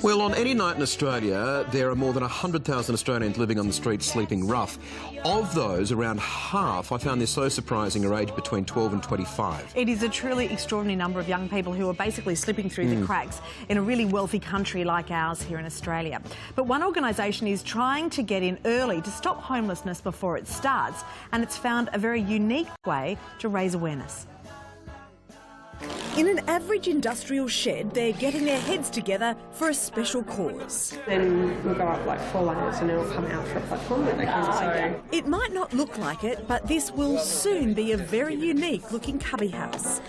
Well, on any night in Australia, there are more than 100,000 Australians living on the streets sleeping rough. Of those, around half, I found this so surprising, are aged between 12 and 25. It is a truly extraordinary number of young people who are basically slipping through the cracks in a really wealthy country like ours here in Australia. But one organisation is trying to get in early to stop homelessness before it starts, and it's found a very unique way to raise awareness. In an average industrial shed, they're getting their heads together for a special cause. Then we'll go up like 4 layers and it'll come out for a platform. It might not look like it, but this will soon be a very unique-looking cubby house.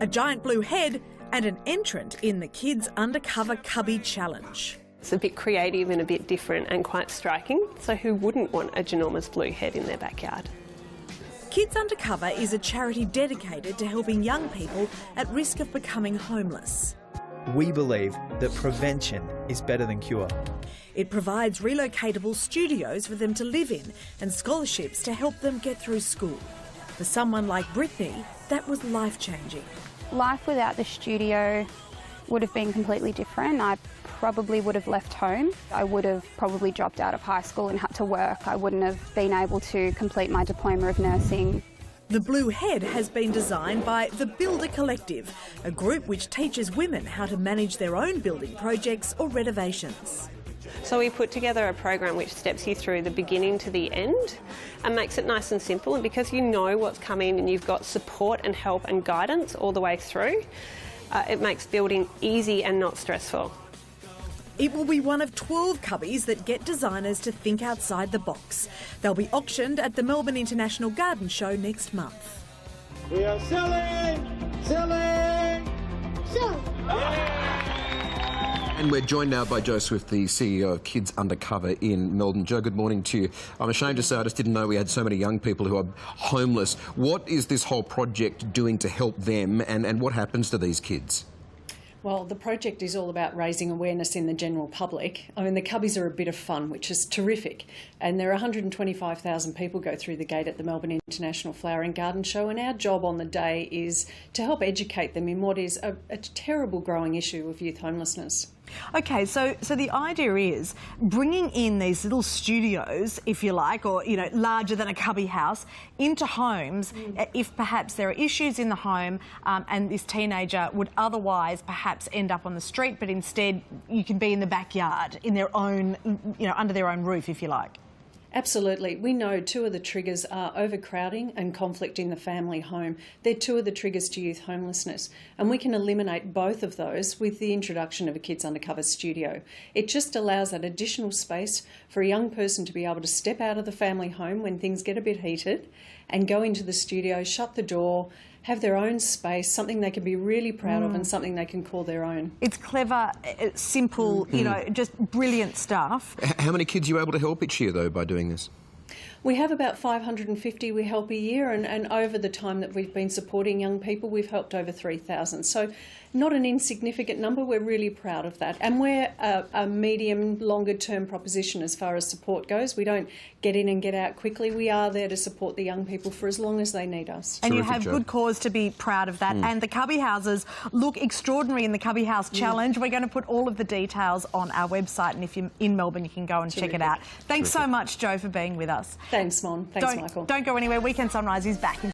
A giant blue head and an entrant in the Kids Undercover Cubby Challenge. It's a bit creative and a bit different and quite striking, so who wouldn't want a ginormous blue head in their backyard? Kids Undercover is a charity dedicated to helping young people at risk of becoming homeless. We believe that prevention is better than cure. It provides relocatable studios for them to live in and scholarships to help them get through school. For someone like Brittany, that was life-changing. Life without the studio would have been completely different. I probably would have left home. I would have probably dropped out of high school and had to work. I wouldn't have been able to complete my diploma of nursing. The blue head has been designed by the Builder Collective, a group which teaches women how to manage their own building projects or renovations. So we put together a program which steps you through the beginning to the end and makes it nice and simple, and because you know what's coming and you've got support and help and guidance all the way through, it makes building easy and not stressful. It will be one of 12 cubbies that get designers to think outside the box. They'll be auctioned at the Melbourne International Garden Show next month. We are selling! And we're joined now by Jo Swift, the CEO of Kids Undercover in Melbourne. Jo, good morning to you. I'm ashamed to say I just didn't know we had so many young people who are homeless. What is this whole project doing to help them, and what happens to these kids? Well, the project is all about raising awareness in the general public. I mean, the cubbies are a bit of fun, which is terrific. And there are 125,000 people go through the gate at the Melbourne International Flower and Garden Show, and our job on the day is to help educate them in what is a terrible growing issue of youth homelessness. Okay, so the idea is bringing in these little studios, if you like, or, you know, larger than a cubby house, into homes if perhaps there are issues in the home and this teenager would otherwise perhaps end up on the street, but instead you can be in the backyard, in their own, you know, under their own roof, if you like. Absolutely. We know two of the triggers are overcrowding and conflict in the family home. They're two of the triggers to youth homelessness, and we can eliminate both of those with the introduction of a Kids Undercover studio. It just allows that additional space for a young person to be able to step out of the family home when things get a bit heated and go into the studio, shut the door, have their own space, something they can be really proud of and something they can call their own. It's clever, it's simple, you know, just brilliant stuff. How many kids are you able to help each year, though, by doing this? We have about 550 we help a year, and over the time that we've been supporting young people, we've helped over 3,000. So not an insignificant number. We're really proud of that. And we're a medium, longer-term proposition as far as support goes. We don't get in and get out quickly. We are there to support the young people for as long as they need us. And you have good cause to be proud of that. And the cubby houses look extraordinary in the Cubby House Challenge. We're going to put all of the details on our website, and if you're in Melbourne, you can go and check it out. Thanks so much, Jo, for being with us. Thanks, Mon. Thanks, Michael. Don't go anywhere. Weekend Sunrise is back in